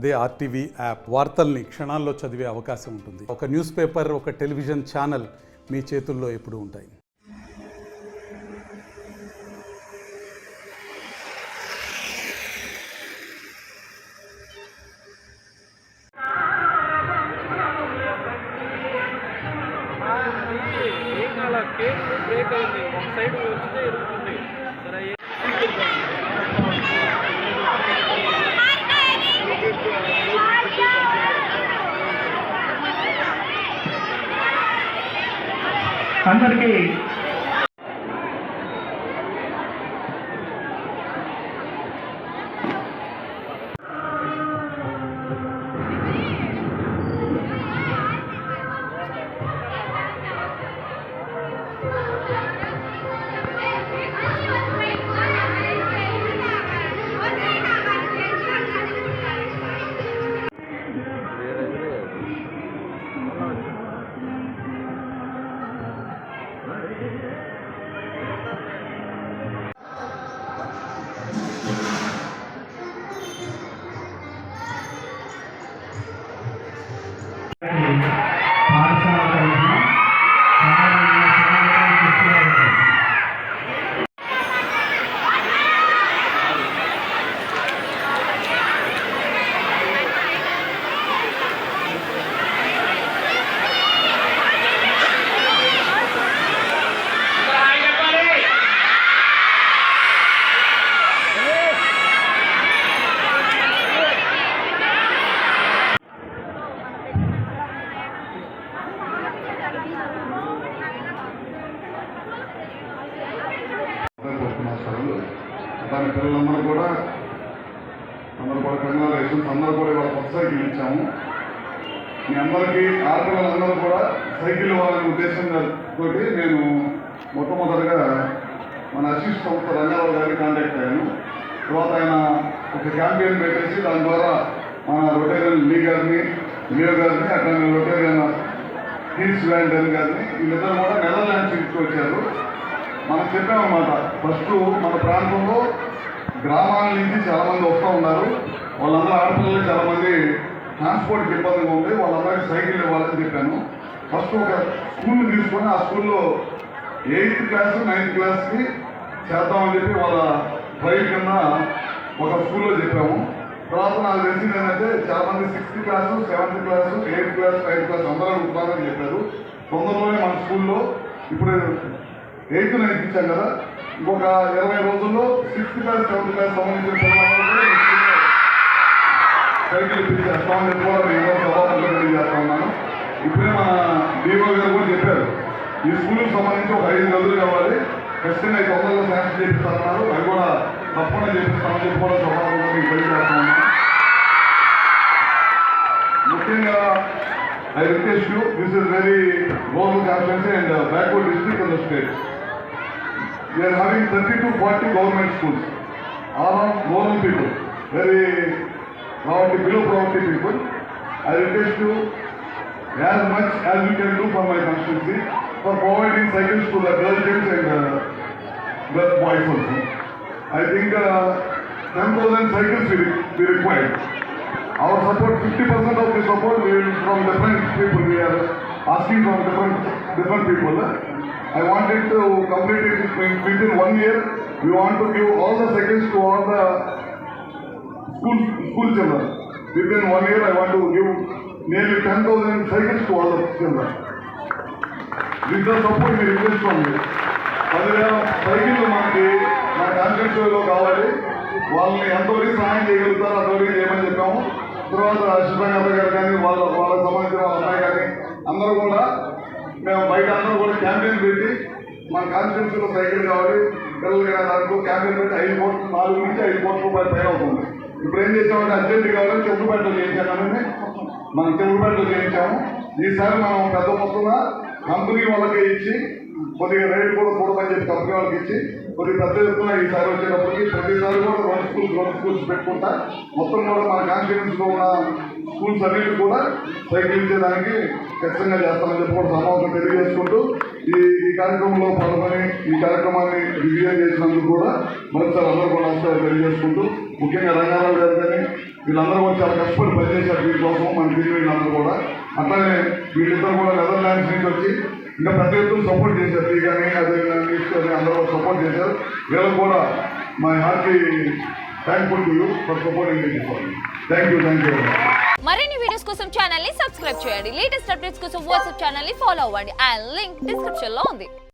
అదే RTV app వార్తల్ని క్షణాల్లో చదివే అవకాశం ఉంటుంది. ఒక న్యూస్ పేపర్, ఒక టెలివిజన్ ఛానల్ మీ చేతుల్లో ఎప్పుడూ ఉంటాయి. బ్రేక్ అయింది, ఒక సైడ్ వచ్చితే ఇరుగుతుంది. అందరికీ దాని పిల్లలందరూ కూడా కంగ్రాచులేషన్స్. అందరూ కూడా ఇవాళ కొత్త సైకిల్ ఇచ్చాము. మీ అందరికీ ఆడపిల్లలందరూ కూడా సైకిల్ ఇవ్వాలనే ఉద్దేశంతో నేను మొట్టమొదటిగా మన అసిస్ట్ సంస్థ రంగారావు గారిని కాంటాక్ట్ అయ్యాను. తర్వాత ఆయన ఒక క్యాంపెయిన్ పెట్టేసి దాని ద్వారా మన రొటేరియన్ లీ గారిని, లియో గారిని, అట్లా రొటేరియన్ హీల్స్ వ్యాండన్ గారిని, వీళ్ళిద్దరు కూడా నెదర్లాండ్స్ తీసుకొచ్చారు. మనం చెప్పామన్నమాట, ఫస్ట్ మన ప్రాంతంలో గ్రామాల నుంచి చాలామంది వస్తూ ఉన్నారు. వాళ్ళందరూ ఆడపిల్లలు చాలామంది ట్రాన్స్పోర్ట్కి ఇబ్బందిగా ఉంది, వాళ్ళందరికీ సైకిల్ ఇవ్వాలని చెప్పాను. ఫస్ట్ ఒక స్కూల్ని తీసుకొని ఆ స్కూల్లో 8th క్లాస్ 9th క్లాస్కి చేద్దామని చెప్పి వాళ్ళ ట్రైల్ కింద ఒక స్కూల్లో చెప్పాము. తర్వాత నాకు తెలిసింది ఏంటంటే చాలామంది 6th class 7th class 8th class 9th class అందరూ అడుగుతారని చెప్పారు. తొందరలోనే మన స్కూల్లో ఇప్పుడు 8th 9th ఇచ్చాం కదా, ఇంకొక 20 రోజుల్లో 6th క్లాస్ 7th క్లాస్ సంబంధించిన పిల్లలందరూ సైకిల్ ఇప్పించేస్తామని చెప్పి కూడా నేను సభాపతిగా తెలియజేస్తా ఉన్నాను. ఇప్పుడే మన డిఓ గారు కూడా చెప్పారు, ఈ స్కూల్కి సంబంధించి ఒక 5 గదులు కావాలి, ఖచ్చితంగా తొందరగా శాంక్షన్ చేపిస్తారన్నారు. అవి కూడా తప్పకుండా చేపిస్తామని చెప్పి కూడా సభాపతిగా మీకు తెలియజేస్తా ఉన్నాను. ముఖ్యంగా I request you, this is very rural constituency and backward district in the state. We are having 30 to 40 government schools, all are rural people, very poverty, below poverty people. I request you as much as you can do for my constituency for providing cycles to the girl kids and the boys also. I think 10,000 cycles will be required. Our support, 50% of the support will from different people. We are asking from different people. I wanted to complete it within 1 year. We want to give all the cycles to all the school children. Within 1 year, I want to give nearly 10,000 cycles to all the children. With the support, we request from you. 10,000 cycles మనకి నా కాన్స్టిట్యూన్సీలో కావాలి. వాళ్ళని ఎంతవరకు సహాయం చేయగలుగుతారో అంతవరకు చేయమని చెప్పాము. తర్వాత శుభ్రంగా గారు కానీ వాళ్ళకి సంబంధించిన వాళ్ళ అమ్మాయి కానీ అందరూ కూడా మేము బయట అందరూ కూడా క్యాంపెయిన్ పెట్టి మన కాన్స్టిట్యూన్సీలో సైకిల్ కావాలి పిల్లలు కానీ దాంట్లో క్యాంపెయిన్ పెట్టి 4 నుంచి 5 కోట్ల రూపాయలు పైన అవుతుంది. ఇప్పుడు ఏం చేసామంటే అర్జెంట్ కావాలని చెరుకుపేటలో చేయించామని మనం చెరుకుపేటలో చేయించాము. ఈసారి మనం పెద్ద మొత్తంగా కంపెనీ వాళ్ళకే ఇచ్చి కొద్దిగా రేటు కూడా చూడమని చెప్పి కంపెనీ వాళ్ళకి ఇచ్చి కొద్దిగా పెద్ద ఎత్తున ఈసారి వచ్చేటప్పటికి ప్రతిసారి కూడా 2 స్కూల్స్ పెట్టుకుంటా మొత్తం కూడా మన కాన్స్టిట్యూన్సీలో ఉన్న స్కూల్స్ అన్నిటి కూడా సైకిల్ ఇచ్చేదానికి ఖచ్చితంగా చేస్తామని చెప్పి కూడా సమావేశం తెలియజేసుకుంటూ ఈ కార్యక్రమంలో పాల్గొని ఈ కార్యక్రమాన్ని విజయం చేసినందుకు కూడా మరొకసారి అందరూ కూడా తెలియజేసుకుంటూ ముఖ్యంగా రంగారావు గారు కానీ వీళ్ళందరూ కూడా చాలా కష్టపడి పనిచేశారు దీనికోసం మన టీం వీళ్ళందరూ కూడా. అట్లానే వీళ్ళిద్దరు కూడా నెదర్లాండ్స్ నుంచి వచ్చి ఇంకా ప్రతి ఒక్కరు సపోర్ట్ చేశారు. టీ కానీ అదే తీసుకొని అందరూ సపోర్ట్ చేశారు. వీళ్ళకి కూడా my hearty thankful to you for supporting this one. Thank you. మరిన్ని వీడియోస్ కోసం ఛానల్ ని సబ్స్క్రైబ్ చేయండి. లేటెస్ట్ అప్డేట్స్ కోసం వాట్సాప్ ఛానల్ ని ఫాలో అవ్వండి. అండ్ లింక్ డిస్క్రిప్షన్ లో ఉంది.